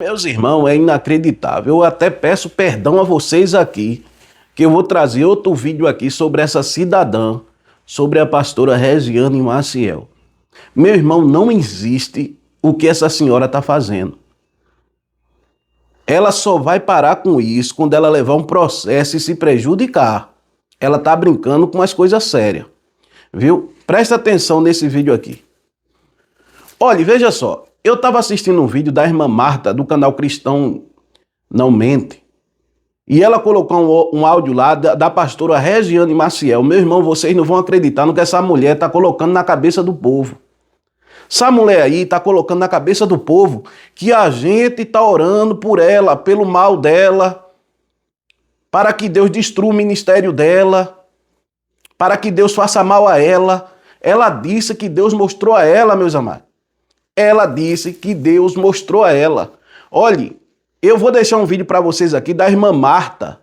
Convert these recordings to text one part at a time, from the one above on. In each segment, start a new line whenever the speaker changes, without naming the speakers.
Meus irmãos, é inacreditável. Eu até peço perdão a vocês aqui, que eu vou trazer outro vídeo aqui sobre essa cidadã, sobre a pastora Regiane Maciel. Meu irmão, não existe o que essa senhora está fazendo. Ela só vai parar com isso quando ela levar um processo e se prejudicar. Ela está brincando com umas coisas sérias, viu? Presta atenção nesse vídeo aqui. Olha, veja só. Eu estava assistindo um vídeo da irmã Marta, do canal Cristão Não Mente, e ela colocou um áudio lá da pastora Regiane Maciel. Meu irmão, vocês não vão acreditar no que essa mulher está colocando na cabeça do povo. Essa mulher aí está colocando na cabeça do povo que a gente está orando por ela, pelo mal dela, para que Deus destrua o ministério dela, para que Deus faça mal a ela. Ela disse que Deus mostrou a ela, meus amados. Ela disse que Deus mostrou a ela. Olhe, eu vou deixar um vídeo para vocês aqui da irmã Marta,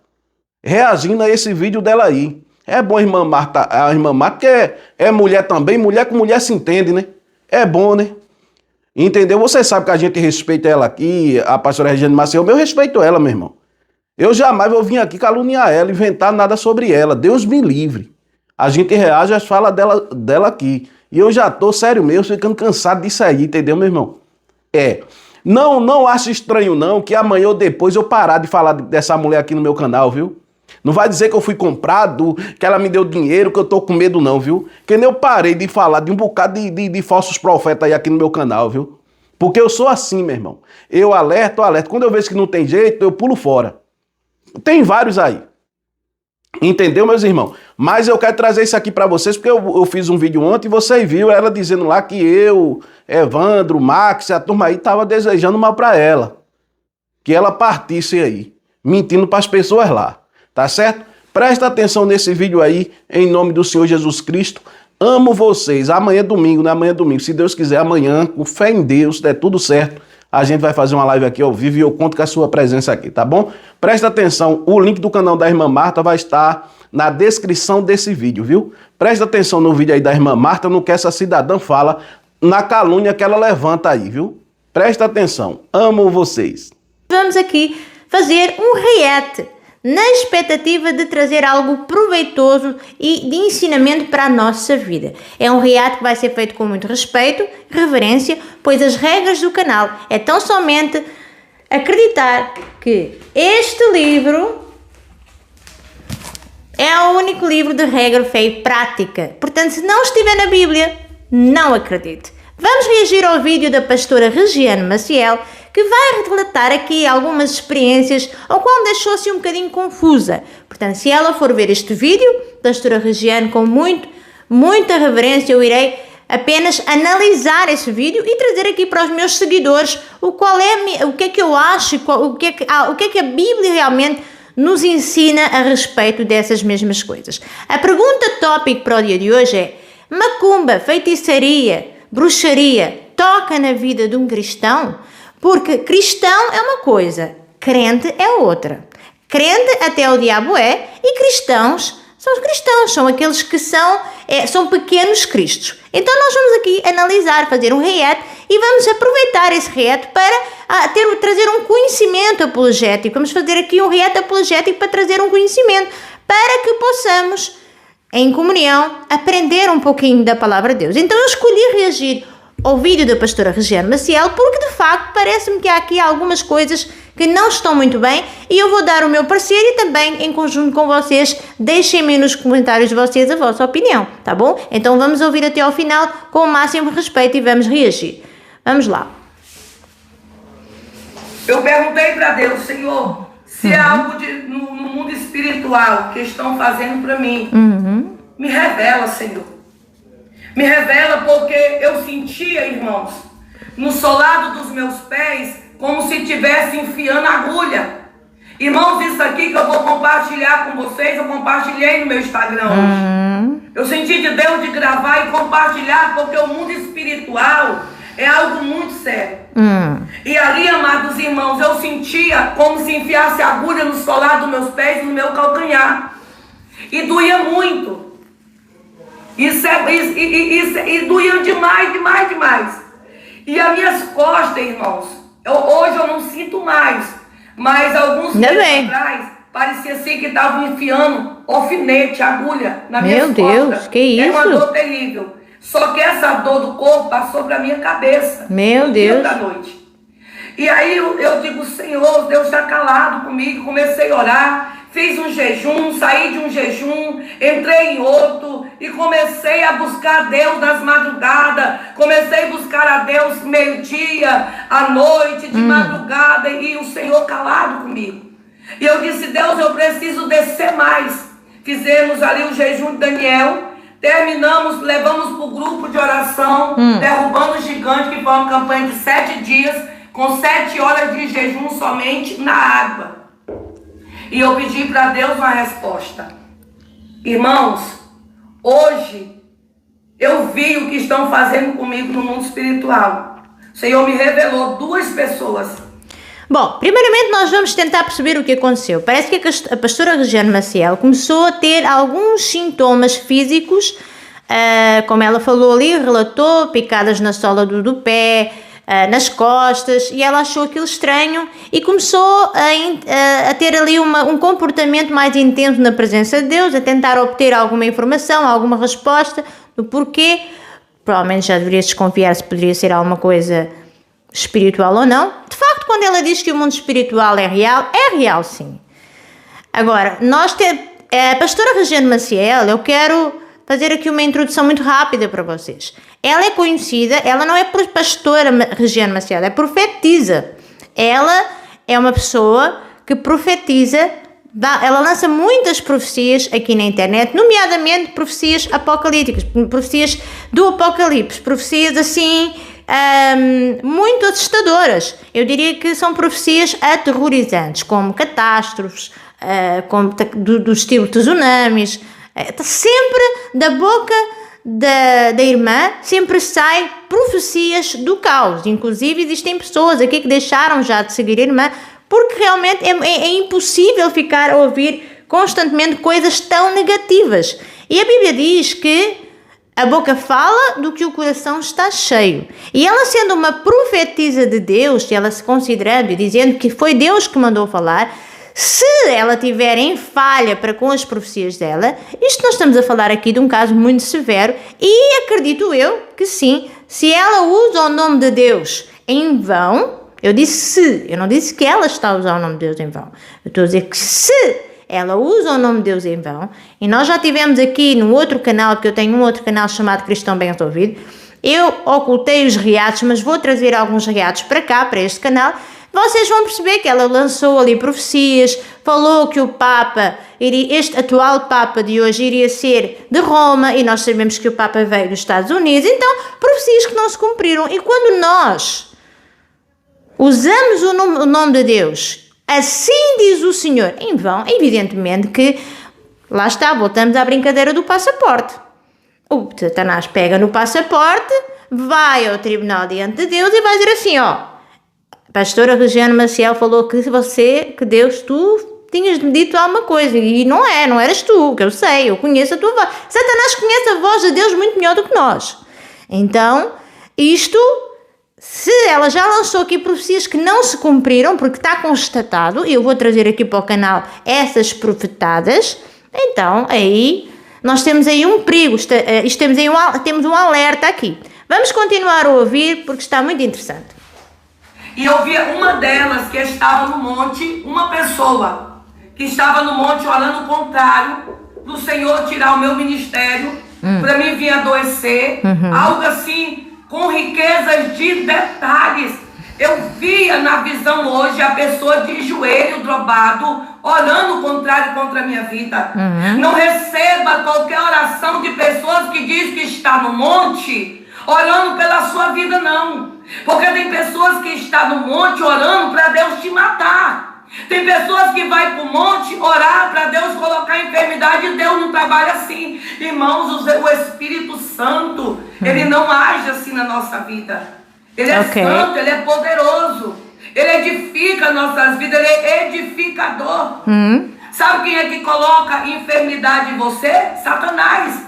reagindo a esse vídeo dela aí. É bom a irmã Marta, que é mulher também, mulher com mulher se entende, né? É bom, né? Entendeu? Você sabe que a gente respeita ela aqui, a pastora Regiane Maciel, eu respeito ela, meu irmão. Eu jamais vou vir aqui caluniar ela, inventar nada sobre ela. Deus me livre. A gente reage às falas dela aqui. E eu já tô, sério mesmo, ficando cansado disso aí, entendeu, meu irmão? Não acho estranho não que amanhã ou depois eu parar de falar dessa mulher aqui no meu canal, viu? Não vai dizer que eu fui comprado, que ela me deu dinheiro, que eu tô com medo não, viu? Que nem eu parei de falar de um bocado de falsos profetas aí aqui no meu canal, viu? Porque eu sou assim, meu irmão. Eu alerto. Quando eu vejo que não tem jeito, eu pulo fora. Tem vários aí. Entendeu, meus irmãos? Mas eu quero trazer isso aqui para vocês, porque eu fiz um vídeo ontem e você viu ela dizendo lá que eu, Evandro, Max, a turma aí tava desejando mal para ela. Que ela partisse aí, mentindo para as pessoas lá. Tá certo? Presta atenção nesse vídeo aí, em nome do Senhor Jesus Cristo. Amo vocês. Amanhã é domingo, né? Amanhã é domingo. Se Deus quiser, amanhã, com fé em Deus, der tudo certo, a gente vai fazer uma live aqui ao vivo e eu conto com a sua presença aqui, tá bom? Presta atenção, o link do canal da irmã Marta vai estar na descrição desse vídeo, viu? Presta atenção no vídeo aí da irmã Marta, no que essa cidadã fala, na calúnia que ela levanta aí, viu? Presta atenção, amo vocês.
Vamos aqui fazer um react, na expectativa de trazer algo proveitoso e de ensinamento para a nossa vida. É um react que vai ser feito com muito respeito, reverência, pois as regras do canal é tão somente acreditar que este livro é o único livro de regra, fé e prática. Portanto, se não estiver na Bíblia, não acredite. Vamos reagir ao vídeo da pastora Regiane Maciel, que vai relatar aqui algumas experiências ao qual deixou-se um bocadinho confusa. Portanto, se ela for ver este vídeo, pastora Regiane, com muita reverência, eu irei apenas analisar esse vídeo e trazer aqui para os meus seguidores o que é que eu acho, o que é que a Bíblia realmente nos ensina a respeito dessas mesmas coisas. A pergunta tópico para o dia de hoje é: macumba, feitiçaria, bruxaria toca na vida de um cristão? Porque cristão é uma coisa, crente é outra. Crente até o diabo é, e cristãos são os cristãos, são aqueles que são pequenos cristos. Então nós vamos aqui analisar, fazer um react e vamos aproveitar esse react para trazer um conhecimento apologético. Vamos fazer aqui um react apologético para trazer um conhecimento, para que possamos, em comunhão, aprender um pouquinho da palavra de Deus. Então eu escolhi reagir ao vídeo da pastora Regiane Maciel, porque de facto parece-me que há aqui algumas coisas que não estão muito bem e eu vou dar o meu parecer e também em conjunto com vocês, deixem-me nos comentários vocês a vossa opinião, tá bom? Então vamos ouvir até ao final com o máximo respeito e vamos reagir. Vamos lá.
Eu perguntei para Deus, Senhor, se é algo no mundo espiritual que estão fazendo para mim, me revela, Senhor. Me revela, porque eu sentia, irmãos, no solado dos meus pés, como se estivesse enfiando agulha. Irmãos, isso aqui que eu vou compartilhar com vocês, eu compartilhei no meu Instagram hoje. Eu senti de Deus de gravar e compartilhar, porque o mundo espiritual é algo muito sério. E ali, amados irmãos, eu sentia como se enfiasse agulha no solado dos meus pés e no meu calcanhar. E doía muito. E doía demais. E as minhas costas, irmãos, Hoje eu não sinto mais, mas alguns meses atrás, parecia assim que estavam enfiando alfinete, agulha na minha costas.
Meu Deus, que isso?
É uma dor terrível. Só que essa dor do corpo passou para minha cabeça.
Meu Deus.
Dia da noite. E aí eu digo, Senhor, Deus está calado comigo. Comecei a orar, fiz um jejum, saí de um jejum, entrei em outro e comecei a buscar Deus nas madrugadas. Comecei a buscar a Deus meio-dia, à noite, de madrugada, e o Senhor calado comigo. E eu disse, Deus, eu preciso descer mais. Fizemos ali o jejum de Daniel. Terminamos, levamos para o grupo de oração, Derrubando o Gigante, que foi uma campanha de 7 dias, com 7 horas de jejum somente na água. E eu pedi para Deus uma resposta. Irmãos, hoje eu vi o que estão fazendo comigo no mundo espiritual. O Senhor me revelou 2 pessoas.
Bom, primeiramente nós vamos tentar perceber o que aconteceu. Parece que a pastora Regiane Maciel começou a ter alguns sintomas físicos, como ela falou ali, relatou, picadas na sola do pé, nas costas, e ela achou aquilo estranho e começou a ter ali um comportamento mais intenso na presença de Deus, a tentar obter alguma informação, alguma resposta do porquê. Provavelmente já deveria desconfiar se poderia ser alguma coisa espiritual ou não. De facto, quando ela diz que o mundo espiritual é real sim. Agora, a pastora Regiane Maciel, eu quero fazer aqui uma introdução muito rápida para vocês. Ela é conhecida, ela não é pastora Regiane Maciel, é profetisa. Ela é uma pessoa que profetiza, ela lança muitas profecias aqui na internet, nomeadamente profecias apocalípticas, profecias do Apocalipse, profecias assim muito assustadoras. Eu diria que são profecias aterrorizantes, como catástrofes, como do estilo tsunamis. Sempre da boca da irmã sempre sai profecias do caos. Inclusive existem pessoas aqui que deixaram já de seguir a irmã porque realmente é impossível ficar a ouvir constantemente coisas tão negativas. E a Bíblia diz que a boca fala do que o coração está cheio. E ela, sendo uma profetisa de Deus, ela se considerando e dizendo que foi Deus que mandou falar, se ela tiver em falha para com as profecias dela, isto nós estamos a falar aqui de um caso muito severo, e acredito eu que sim, se ela usa o nome de Deus em vão, eu disse se, eu não disse que ela está a usar o nome de Deus em vão, eu estou a dizer que se ela usa o nome de Deus em vão, e nós já tivemos aqui no outro canal, porque eu tenho um outro canal chamado Cristão Bem Resolvido, eu ocultei os reatos, mas vou trazer alguns reatos para cá, para este canal. Vocês vão perceber que ela lançou ali profecias, falou que o Papa, este atual Papa de hoje, iria ser de Roma, e nós sabemos que o Papa veio dos Estados Unidos. Então, profecias que não se cumpriram. E quando nós usamos o nome de Deus, assim diz o Senhor, em vão, evidentemente que, lá está, voltamos à brincadeira do passaporte. O Satanás pega no passaporte, vai ao tribunal diante de Deus e vai dizer assim, ó, a pastora Regiane Maciel falou que Deus, tu tinhas me dito alguma coisa, e não eras tu, que eu sei, eu conheço a tua voz. Satanás conhece a voz de Deus muito melhor do que nós. Então, isto, se ela já lançou aqui profecias que não se cumpriram, porque está constatado, e eu vou trazer aqui para o canal essas profetadas, então aí nós temos aí um perigo, temos um alerta aqui. Vamos continuar a ouvir porque está muito interessante.
E eu via uma delas que estava no monte, uma pessoa que estava no monte orando o contrário, para o Senhor tirar o meu ministério, para mim vir adoecer, algo assim, com riquezas de detalhes. Eu via na visão hoje a pessoa de joelho dobrado, orando o contrário contra a minha vida. Não receba qualquer oração de pessoas que diz que está no monte, orando pela sua vida, não. Porque tem pessoas que estão no monte orando para Deus te matar. Tem pessoas que vai para o monte orar para Deus colocar enfermidade, e Deus não trabalha assim. Irmãos, o Espírito Santo, ele não age assim na nossa vida. Ele é santo, ele é poderoso. Ele edifica nossas vidas, ele é edificador. Sabe quem é que coloca enfermidade em você? Satanás.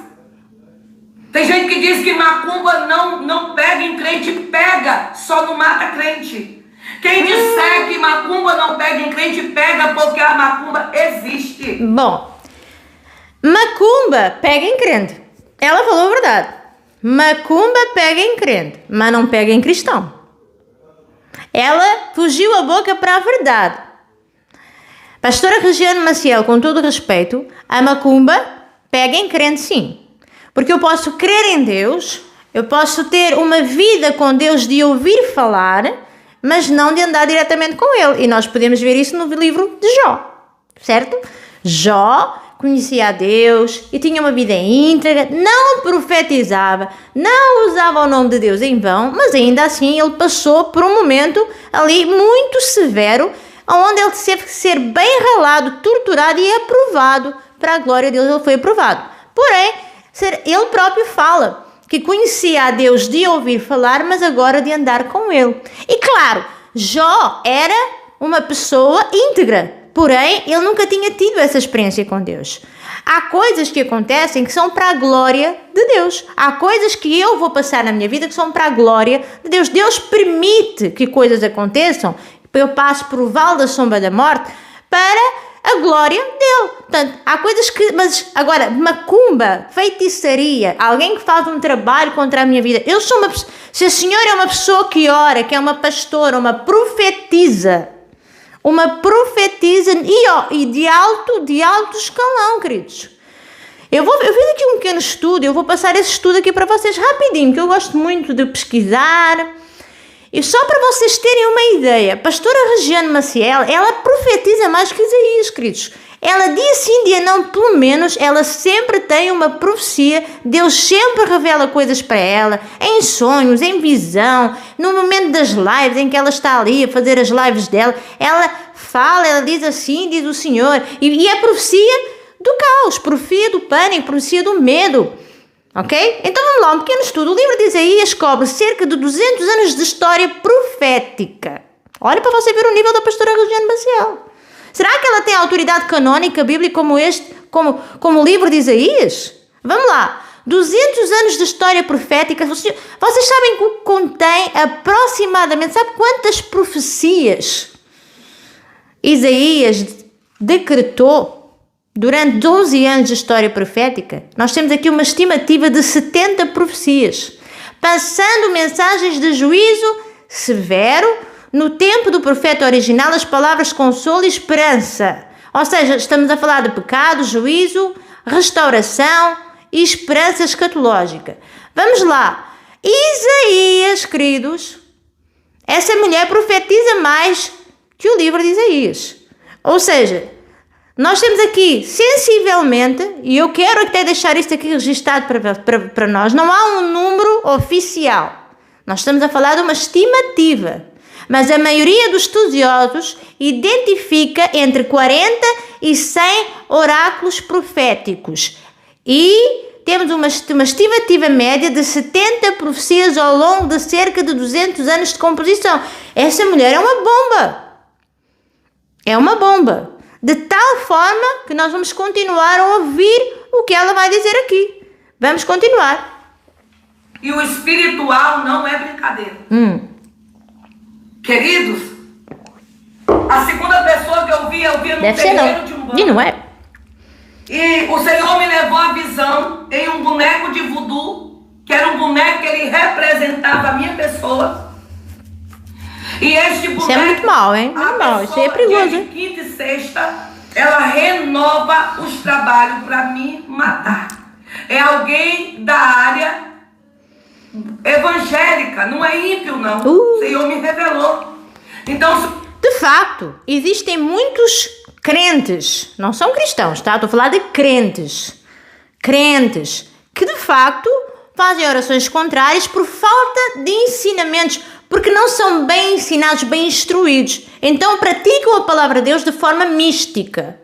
Tem gente que diz que macumba não pega em crente, pega, só não mata crente. Quem disser que macumba não pega em crente, pega, porque a macumba existe.
Bom, macumba pega em crente. Ela falou a verdade. Macumba pega em crente, mas não pega em cristão. Ela fugiu a boca para a verdade. Pastora Regiane Maciel, com todo o respeito, a macumba pega em crente sim. Porque eu posso crer em Deus, eu posso ter uma vida com Deus de ouvir falar, mas não de andar diretamente com Ele. E nós podemos ver isso no livro de Jó, certo? Jó conhecia a Deus e tinha uma vida íntegra, não profetizava, não usava o nome de Deus em vão, mas ainda assim ele passou por um momento ali muito severo, onde ele teve que ser bem ralado, torturado e aprovado. Para a glória de Deus ele foi aprovado. Porém, ele próprio fala que conhecia a Deus de ouvir falar, mas agora de andar com Ele. E claro, Jó era uma pessoa íntegra, porém ele nunca tinha tido essa experiência com Deus. Há coisas que acontecem que são para a glória de Deus. Há coisas que eu vou passar na minha vida que são para a glória de Deus. Deus permite que coisas aconteçam. Eu passo por o vale da sombra da morte para a glória dele. Portanto, há coisas que... Mas agora, macumba, feitiçaria, alguém que faz um trabalho contra a minha vida. Eu sou uma... Se a senhora é uma pessoa que ora, que é uma pastora, uma profetisa e de alto escalão, queridos. Eu fiz aqui um pequeno estudo, eu vou passar esse estudo aqui para vocês rapidinho, que eu gosto muito de pesquisar. E só para vocês terem uma ideia, a pastora Regiane Maciel, ela profetiza mais que Isaías, queridos. Ela dia sim, dia não, pelo menos, ela sempre tem uma profecia. Deus sempre revela coisas para ela, em sonhos, em visão, no momento das lives, em que ela está ali a fazer as lives dela. Ela fala, ela diz assim, diz o Senhor. E é profecia do caos, profecia do pânico, profecia do medo. Ok? Então vamos lá, um pequeno estudo. O livro de Isaías cobre cerca de 200 anos de história profética. Olha para você ver o nível da pastora Regiane Maciel. Será que ela tem autoridade canônica bíblica como o livro de Isaías? Vamos lá. 200 anos de história profética. Vocês sabem que contém aproximadamente, sabe quantas profecias Isaías decretou durante 12 anos de história profética? Nós temos aqui uma estimativa de 70 profecias, passando mensagens de juízo severo. No tempo do profeta original, as palavras consolo e esperança. Ou seja, estamos a falar de pecado, juízo, restauração e esperança escatológica. Vamos lá. Isaías, queridos, essa mulher profetiza mais que o livro de Isaías. Ou seja, nós temos aqui, sensivelmente, e eu quero até deixar isto aqui registado para nós, não há um número oficial. Nós estamos a falar de uma estimativa. Mas a maioria dos estudiosos identifica entre 40 e 100 oráculos proféticos. E temos uma estimativa média de 70 profecias ao longo de cerca de 200 anos de composição. Essa mulher é uma bomba. É uma bomba. De tal forma que nós vamos continuar a ouvir o que ela vai dizer aqui. Vamos continuar.
E o espiritual não é brincadeira. Queridos, a segunda pessoa que eu via no terreiro de Umbanda.
E não é?
E o Senhor me levou a visão em um boneco de voodoo, que era um boneco que ele representava a minha pessoa. E este boneco...
Isso é muito mal, hein? Muito mal, isso aí é perigoso, hein?
De quinta e sexta, ela renova os trabalhos para me matar. É alguém da área evangélica, não é ímpio, não. O Senhor me revelou. Então,
de fato, existem muitos crentes, não são cristãos, tá? Estou a falar de crentes que de facto fazem orações contrárias por falta de ensinamentos, porque não são bem ensinados, bem instruídos. Então praticam a palavra de Deus de forma mística.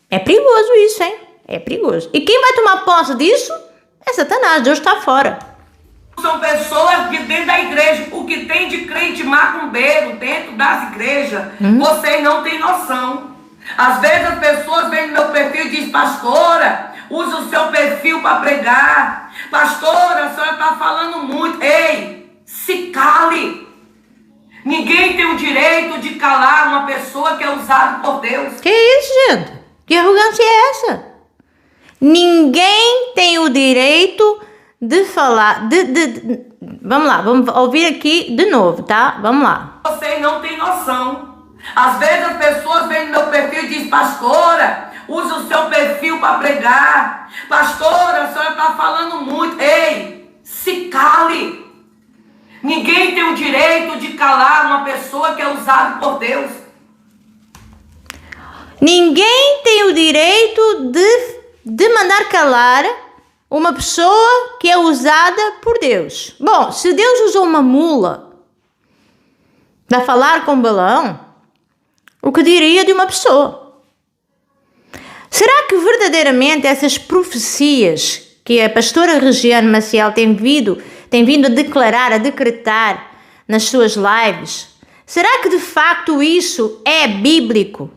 É perigoso isso, hein? É perigoso. E quem vai tomar posse disso é Satanás. Deus está fora.
São pessoas de dentro da igreja. O que tem de crente macumbeiro dentro das igrejas, vocês não têm noção. Às vezes as pessoas vêm no meu perfil e dizem: pastora, usa o seu perfil para pregar. Pastora, a senhora está falando muito. Ei, se cale. Ninguém tem o direito de calar uma pessoa que é usada por Deus.
Que isso, gente? Que arrogância é essa? Ninguém tem o direito de falar... Vamos lá, vamos ouvir aqui de novo, tá? Vamos lá.
Vocês não têm noção. Às vezes as pessoas vêm no meu perfil e dizem: pastora, usa o seu perfil para pregar. Pastora, a senhora está falando muito. Ei, se cale. Ninguém tem o direito de calar uma pessoa que é usada por Deus.
Ninguém tem o direito de mandar calar uma pessoa que é usada por Deus. Bom, se Deus usou uma mula para falar com Balaão, o que diria de uma pessoa? Será que verdadeiramente essas profecias que a pastora Regiane Maciel tem vindo a declarar, a decretar nas suas lives, será que de facto isso é bíblico?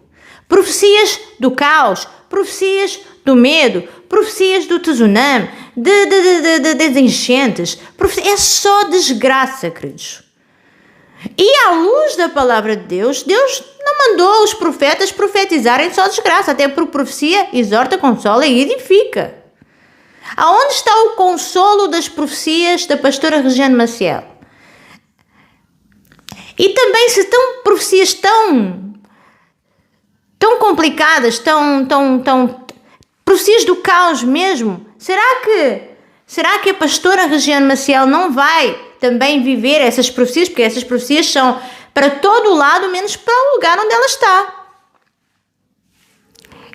Profecias do caos, profecias do medo, profecias do tsunami, das enchentes, é só desgraça, queridos. E à luz da palavra de Deus, Deus não mandou os profetas profetizarem só desgraça, até porque profecia exorta, consola e edifica. Aonde está o consolo das profecias da pastora Regiane Maciel? E também se estão profecias tão complicadas, tão profecias do caos mesmo, será que a pastora Regiane Maciel não vai também viver essas profecias? Porque essas profecias são para todo o lado, menos para o lugar onde ela está.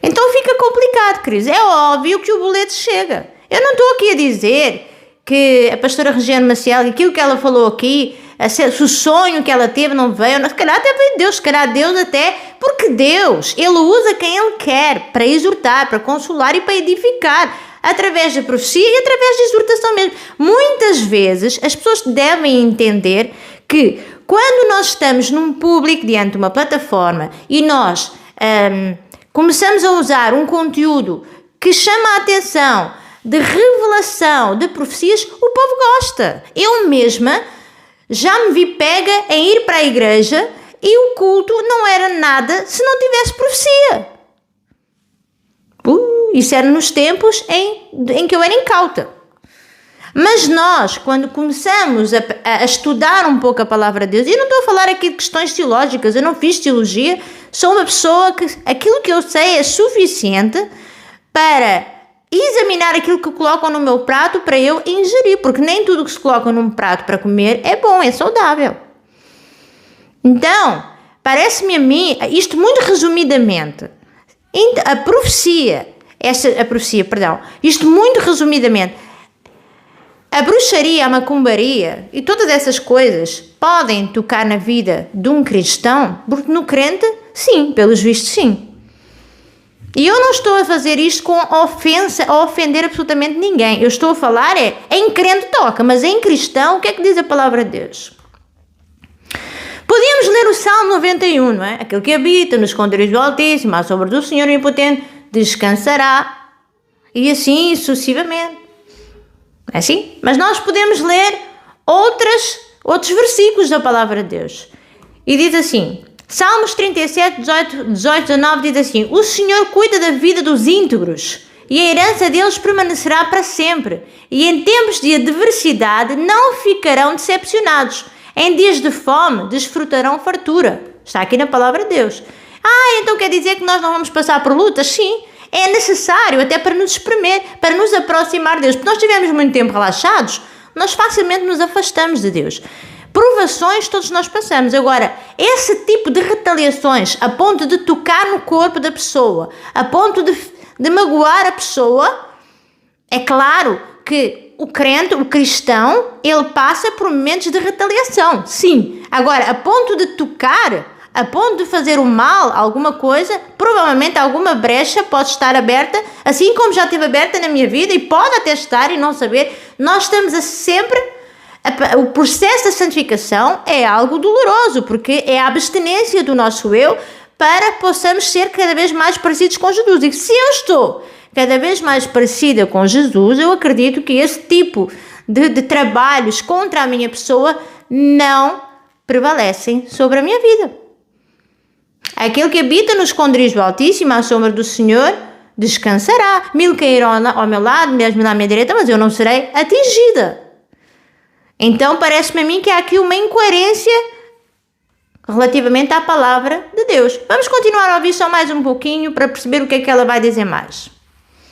Então fica complicado, Cris. É óbvio que o boleto chega. Eu não estou aqui a dizer que a pastora Regiane Maciel, aquilo que ela falou aqui, o sonho que ela teve não veio, se calhar até veio Deus, se calhar Deus até, porque Deus, Ele usa quem Ele quer para exortar, para consolar e para edificar, através da profecia e através da exortação mesmo. Muitas vezes as pessoas devem entender que quando nós estamos num público, diante de uma plataforma, e nós começamos a usar um conteúdo que chama a atenção, de revelação, de profecias, o povo gosta. Eu mesma já me vi pega em ir para a igreja e o culto não era nada se não tivesse profecia. Isso era nos tempos em que eu era incauta. Mas nós, quando começamos a estudar um pouco a palavra de Deus, e não estou a falar aqui de questões teológicas, eu não fiz teologia, sou uma pessoa que aquilo que eu sei é suficiente para examinar aquilo que colocam no meu prato para eu ingerir, porque nem tudo que se coloca num prato para comer é bom, é saudável. Então, parece-me a mim, isto muito resumidamente, isto muito resumidamente, a bruxaria, a macumbaria e todas essas coisas podem tocar na vida de um cristão, porque no crente, sim, pelos vistos, sim. E eu não estou a fazer isto com ofensa ou ofender absolutamente ninguém. Eu estou a falar em crente toca, mas em cristão, o que é que diz a palavra de Deus? Podíamos ler o Salmo 91, não é? Aquele que habita nos esconderijos do Altíssimo, à sombra do Senhor Onipotente, descansará. E assim sucessivamente. É assim? Mas nós podemos ler outros versículos da palavra de Deus. E diz assim... Salmos 37, 18, 19 diz assim: o Senhor cuida da vida dos íntegros e a herança deles permanecerá para sempre. E em tempos de adversidade não ficarão decepcionados. Em dias de fome desfrutarão fartura. Está aqui na palavra de Deus. Então quer dizer que nós não vamos passar por lutas? Sim, é necessário até para nos espremer, para nos aproximar de Deus. Porque nós estivermos muito tempo relaxados, nós facilmente nos afastamos de Deus. Provações todos nós passamos. Agora, esse tipo de retaliações a ponto de tocar no corpo da pessoa, a ponto de magoar a pessoa, é claro que o crente, o cristão, ele passa por momentos de retaliação, sim. Agora, a ponto de tocar, a ponto de fazer o mal, alguma coisa, provavelmente alguma brecha pode estar aberta, assim como já esteve aberta na minha vida e pode até estar e não saber. Nós estamos o processo da santificação é algo doloroso, porque é a abstinência do nosso eu para que possamos ser cada vez mais parecidos com Jesus. E se eu estou cada vez mais parecida com Jesus, eu acredito que esse tipo de trabalhos contra a minha pessoa não prevalecem sobre a minha vida. Aquele que habita no esconderijo do Altíssimo, à sombra do Senhor, descansará. 1000 cairão ao meu lado, 10.000 à minha direita, mas eu não serei atingida. Então parece-me a mim que há aqui uma incoerência relativamente à palavra de Deus. Vamos continuar a ouvir só mais um pouquinho para perceber o que é que ela vai dizer mais.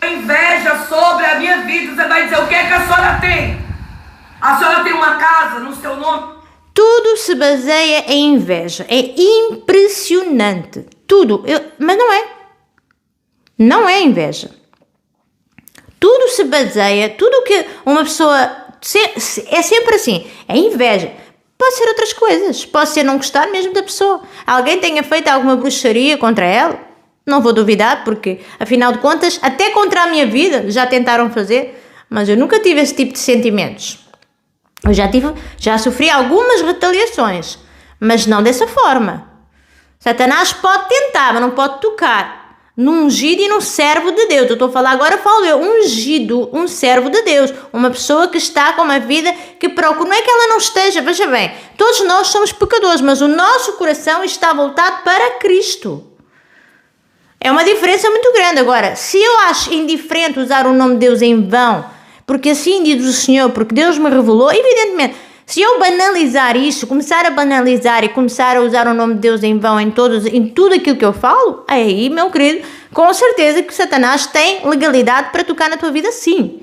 Inveja sobre a minha vida, você vai dizer o que é que a senhora tem? A senhora tem uma casa no seu nome?
Tudo se baseia em inveja. É impressionante. Tudo. Mas não é. Não é inveja. Tudo se baseia, tudo que uma pessoa... É sempre assim. É inveja. Pode ser outras coisas. Pode ser não gostar mesmo da pessoa. Alguém tenha feito alguma bruxaria contra ela. Não vou duvidar, porque, afinal de contas, até contra a minha vida já tentaram fazer. Mas eu nunca tive esse tipo de sentimentos. Eu já sofri algumas retaliações, mas não dessa forma. Satanás pode tentar, mas não pode tocar num ungido e num servo de Deus. Eu estou a falar agora, falo eu, ungido, um servo de Deus, uma pessoa que está com uma vida que procura, não é que ela não esteja, veja bem, todos nós somos pecadores, mas o nosso coração está voltado para Cristo. É uma diferença muito grande. Agora, se eu acho indiferente usar o nome de Deus em vão, porque assim diz o Senhor, porque Deus me revelou, evidentemente, se eu banalizar isso, começar a banalizar e começar a usar o nome de Deus em vão em tudo aquilo que eu falo, aí, meu querido, com certeza que Satanás tem legalidade para tocar na tua vida, sim.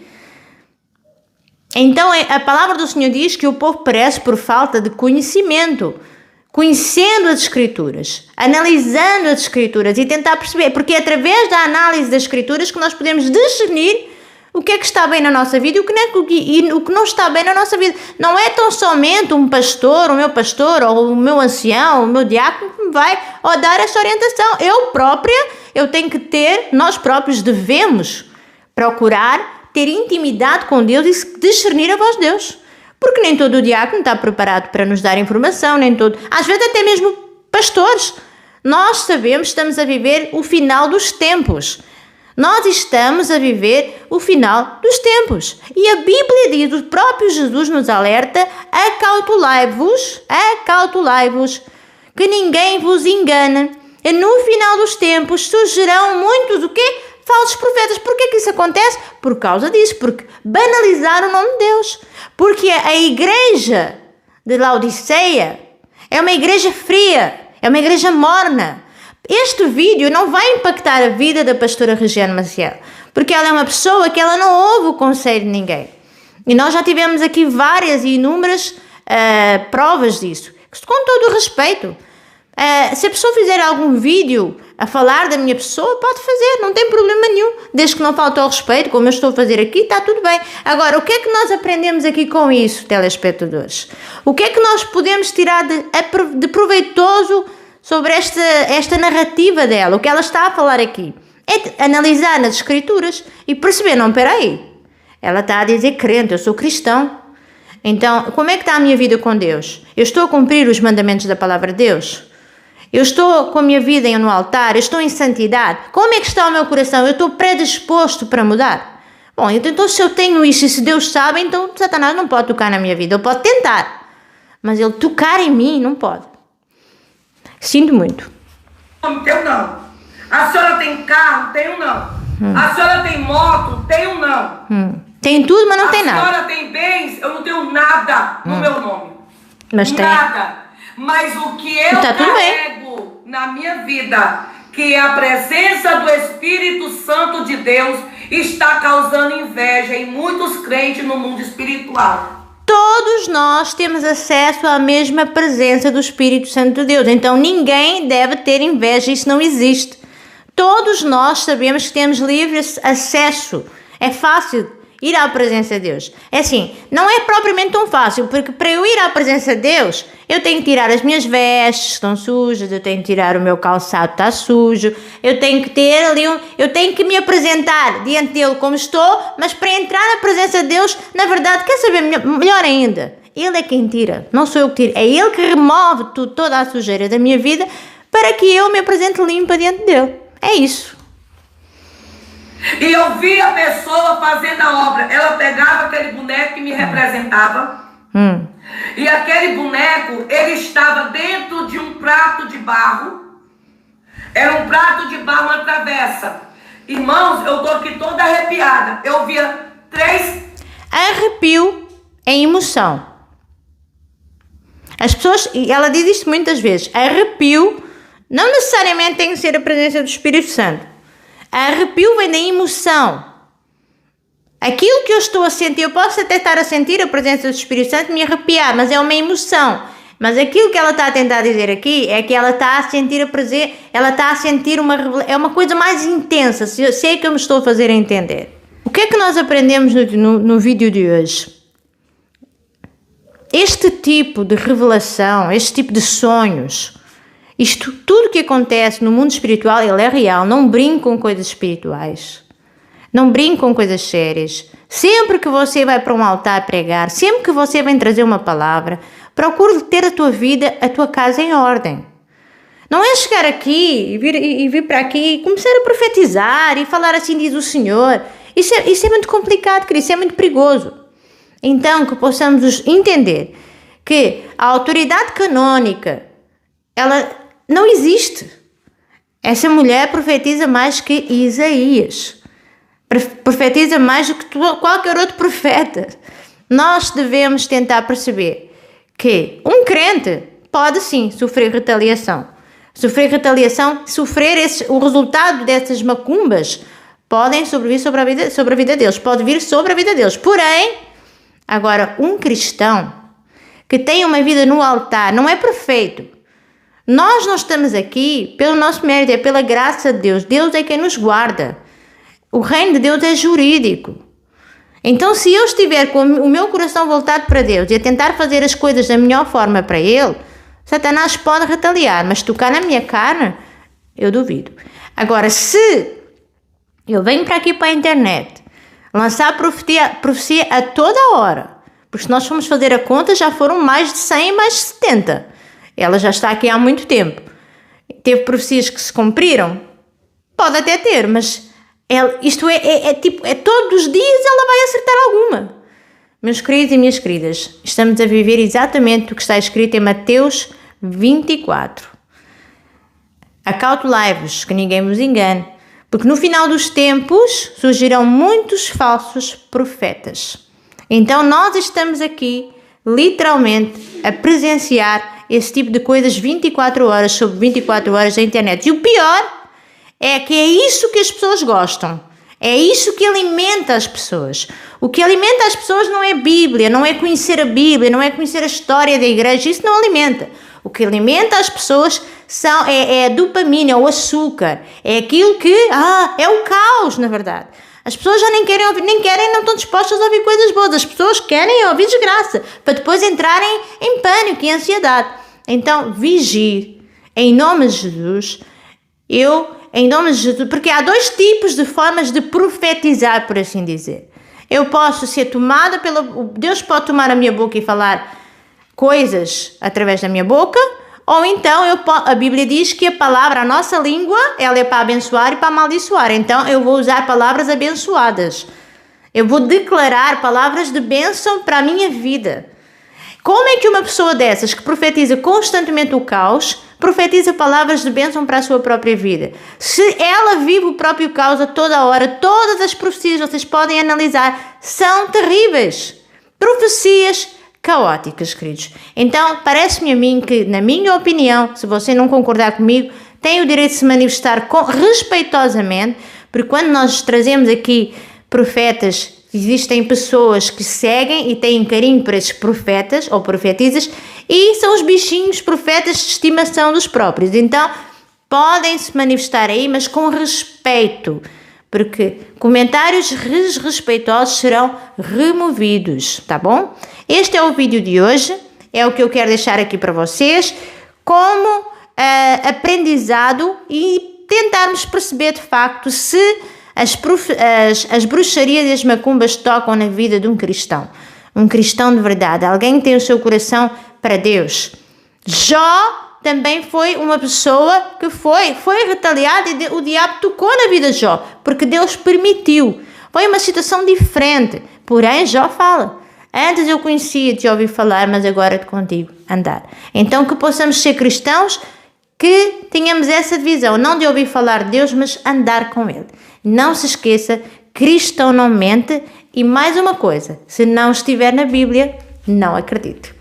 Então, a palavra do Senhor diz que o povo perece por falta de conhecimento, conhecendo as Escrituras, analisando as Escrituras e tentar perceber, porque é através da análise das Escrituras que nós podemos discernir o que é que está bem na nossa vida e o que não está bem na nossa vida. Não é tão somente um pastor, o meu pastor, ou o meu ancião, o meu diácono que me vai dar essa orientação. Eu tenho que ter, nós próprios devemos procurar ter intimidade com Deus e discernir a voz de Deus. Porque nem todo o diácono está preparado para nos dar informação, às vezes até mesmo pastores. Nós sabemos, estamos a viver o final dos tempos. Nós estamos a viver o final dos tempos. E a Bíblia diz, o próprio Jesus nos alerta, acautelai-vos, que ninguém vos engane. E no final dos tempos surgirão muitos, o quê? Falsos profetas. Por que isso acontece? Por causa disso, porque banalizaram o nome de Deus. Porque a igreja de Laodiceia é uma igreja fria, é uma igreja morna. Este vídeo não vai impactar a vida da pastora Regiane Maciel, porque ela é uma pessoa que ela não ouve o conselho de ninguém. E nós já tivemos aqui várias e inúmeras provas disso, com todo o respeito. Se a pessoa fizer algum vídeo a falar da minha pessoa, pode fazer, não tem problema nenhum, desde que não falte ao respeito, como eu estou a fazer aqui, está tudo bem. Agora, o que é que nós aprendemos aqui com isso, telespectadores? O que é que nós podemos tirar de proveitoso sobre esta narrativa dela, o que ela está a falar aqui? É analisar nas Escrituras e perceber, não, espera aí, ela está a dizer crente, eu sou cristão, então como é que está a minha vida com Deus? Eu estou a cumprir os mandamentos da palavra de Deus? Eu estou com a minha vida no altar? Eu estou em santidade? Como é que está o meu coração? Eu estou predisposto para mudar? Bom, então se eu tenho isso e se Deus sabe, então Satanás não pode tocar na minha vida. Ele pode tentar, mas ele tocar em mim não pode. Sinto muito.
Teu não. A senhora tem carro? Tenho não. A senhora tem moto? Tenho não.
Tem tudo, mas não tem nada.
A senhora tem bens? Eu não tenho nada no meu nome.
Mas tem.
Nada. Mas o que eu carrego na minha vida, que é a presença do Espírito Santo de Deus, está causando inveja em muitos crentes no mundo espiritual.
Todos nós temos acesso à mesma presença do Espírito Santo de Deus. Então ninguém deve ter inveja, isso não existe. Todos nós sabemos que temos livre acesso. É fácil ir à presença de Deus. É assim, não é propriamente tão fácil, porque para eu ir à presença de Deus, eu tenho que tirar as minhas vestes que estão sujas, eu tenho que tirar o meu calçado que está sujo, eu tenho que ter ali eu tenho que me apresentar diante dele como estou, mas para entrar na presença de Deus, na verdade, quer saber melhor ainda? Ele é quem tira, não sou eu que tiro, é ele que remove toda a sujeira da minha vida para que eu me apresente limpa diante dele. É isso.
E eu vi a pessoa fazendo a obra. Ela pegava aquele boneco que me representava, E aquele boneco, ele estava dentro de um prato de barro. Era um prato de barro, uma travessa. Irmãos, eu estou aqui toda arrepiada. Eu via 3...
Arrepio é emoção. As pessoas, e ela diz isto muitas vezes, arrepio não necessariamente tem que ser a presença do Espírito Santo. Arrepio vem da emoção. Aquilo que eu estou a sentir, eu posso até estar a sentir a presença do Espírito Santo me arrepiar, mas é uma emoção. Mas aquilo que ela está a tentar dizer aqui é que ela está a sentir a presença, ela está a sentir é uma coisa mais intensa, se é que eu me estou a fazer entender. O que é que nós aprendemos no vídeo de hoje? Este tipo de revelação, este tipo de sonhos, isto tudo que acontece no mundo espiritual, ele é real. Não brinque com coisas espirituais. Não brinque com coisas sérias. Sempre que você vai para um altar pregar, sempre que você vem trazer uma palavra, procure ter a tua vida, a tua casa em ordem. Não é chegar aqui e vir para aqui e começar a profetizar e falar assim diz o Senhor. Isso é muito complicado, querido, isso é muito perigoso. Então, que possamos entender que a autoridade canônica, ela não existe. Essa mulher profetiza mais que Isaías. Profetiza mais do que qualquer outro profeta. Nós devemos tentar perceber que um crente pode sim sofrer retaliação. Sofrer o resultado dessas macumbas podem sobrevir sobre a vida deles. Pode vir sobre a vida deles. Porém, agora, um cristão que tem uma vida no altar não é perfeito. Nós não estamos aqui pelo nosso mérito, é pela graça de Deus. Deus é quem nos guarda. O reino de Deus é jurídico. Então, se eu estiver com o meu coração voltado para Deus e a tentar fazer as coisas da melhor forma para Ele, Satanás pode retaliar, mas tocar na minha carne, eu duvido. Agora, se eu venho para aqui para a internet, lançar profecia a toda hora, porque se nós formos fazer a conta, já foram mais de 100 mais de 70. Ela já está aqui há muito tempo. Teve profecias que se cumpriram? Pode até ter, mas isto é todos os dias ela vai acertar alguma. Meus queridos e minhas queridas, estamos a viver exatamente o que está escrito em Mateus 24. Acautelai-vos, que ninguém vos engane, porque no final dos tempos surgirão muitos falsos profetas. Então nós estamos aqui, literalmente, a presenciar esse tipo de coisas 24 horas sobre 24 horas na internet. E o pior é que é isso que as pessoas gostam. É isso que alimenta as pessoas. O que alimenta as pessoas não é Bíblia, não é conhecer a Bíblia, não é conhecer a história da igreja. Isso não alimenta. O que alimenta as pessoas é a dopamina, é o açúcar. É aquilo que... é o caos, na verdade. As pessoas já nem querem ouvir, não estão dispostas a ouvir coisas boas. As pessoas querem ouvir desgraça, para depois entrarem em pânico e ansiedade. Então, vigie. Em nome de Jesus, em nome de Jesus, porque há dois tipos de formas de profetizar, por assim dizer. Eu posso ser tomada Deus pode tomar a minha boca e falar coisas através da minha boca, ou então a Bíblia diz que a nossa língua, ela é para abençoar e para amaldiçoar. Então eu vou usar palavras abençoadas. Eu vou declarar palavras de bênção para a minha vida. Como é que uma pessoa dessas que profetiza constantemente o caos, profetiza palavras de bênção para a sua própria vida? Se ela vive o próprio caos a toda hora, todas as profecias, vocês podem analisar, são terríveis. Profecias caóticas, queridos. Então, parece-me a mim que, na minha opinião, se você não concordar comigo, tem o direito de se manifestar respeitosamente, porque quando nós trazemos aqui profetas, existem pessoas que seguem e têm carinho por esses profetas ou profetizas e são os bichinhos profetas de estimação dos próprios. Então, podem se manifestar aí, mas com respeito, porque comentários desrespeitosos serão removidos, tá bom? Este é o vídeo de hoje, é o que eu quero deixar aqui para vocês, como aprendizado e tentarmos perceber de facto se as bruxarias e as macumbas tocam na vida de um cristão de verdade, alguém que tem o seu coração para Deus. Jó também foi uma pessoa que foi retaliada e o diabo tocou na vida de Jó, porque Deus permitiu. Foi uma situação diferente, porém Jó fala. Antes eu conhecia-te e ouvi falar, mas agora te contigo andar. Então que possamos ser cristãos, que tenhamos essa visão, não de ouvir falar de Deus, mas andar com Ele. Não se esqueça, cristão não mente. E mais uma coisa, se não estiver na Bíblia, não acredite.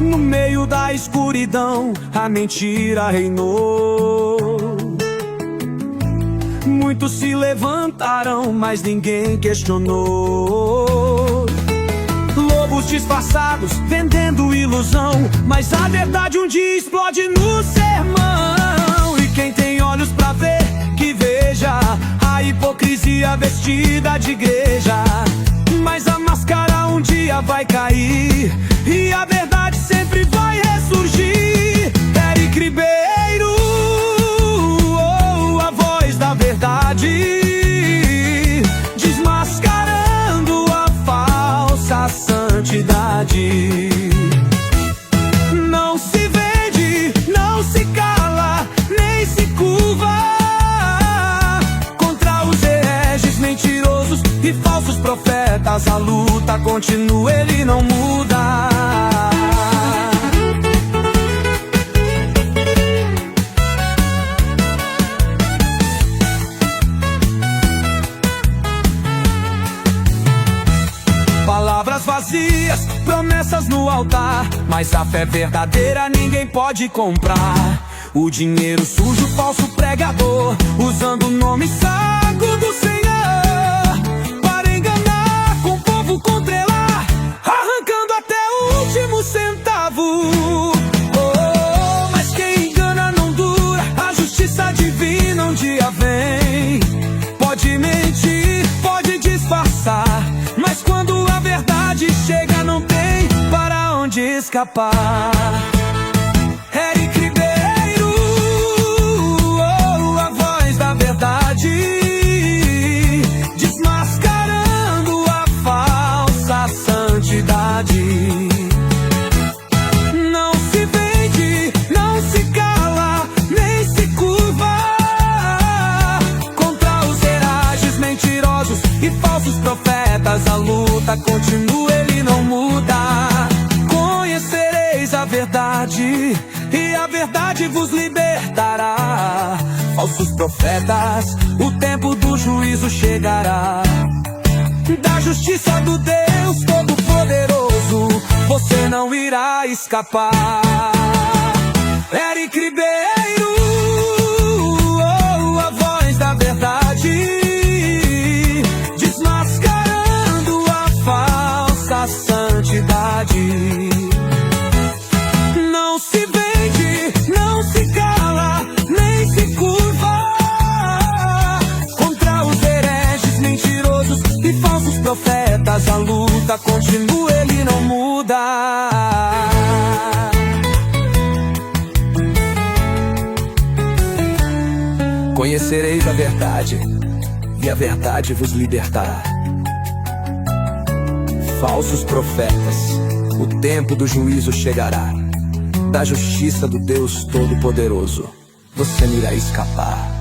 No meio da escuridão, a mentira reinou. Muitos se levantaram, mas ninguém questionou. Lobos disfarçados, vendendo ilusão, mas a verdade um dia explode no sermão. E quem tem olhos pra ver, que veja a hipocrisia vestida de igreja. Mas a máscara um dia vai cair e a verdade sempre vai ressurgir. Eric Ribeiro, a voz da verdade, desmascarando a falsa santidade. Não se vende, não se cala, nem se curva contra os hereges mentirosos e falsos profetas. A luta continua, ele não muda. Palavras vazias, promessas no altar, mas a fé verdadeira ninguém pode comprar. O dinheiro sujo, falso pregador, usando o nome sagrado do Senhor para enganar com o povo, contrelar, arrancando até o último centavo. Oh, mas quem engana não dura, a justiça divina um dia vem. Pode mentir, pode disfarçar, mas quando a verdade chega não tem para onde escapar. Eric Ribeiro, a voz da verdade, desmascarando a falsa santidade. Não se vende, não se cala, nem se curva contra os hereges mentirosos e falsos profetas. A luta continua, ele não muda. Conhecereis a verdade e a verdade vos libertará. Falsos profetas, o tempo do juízo chegará. Da justiça do Deus Todo-Poderoso, você não irá escapar. Eric Ribeiro, a voz da verdade, desmascarando a falsa santidade. Não se vende, não se cala, nem se curva contra os hereges mentirosos e falsos profetas. A luta continua, ele não muda. Conhecereis a verdade, e a verdade vos libertará. Falsos profetas, o tempo do juízo chegará. Da justiça do Deus Todo-Poderoso, você não irá escapar.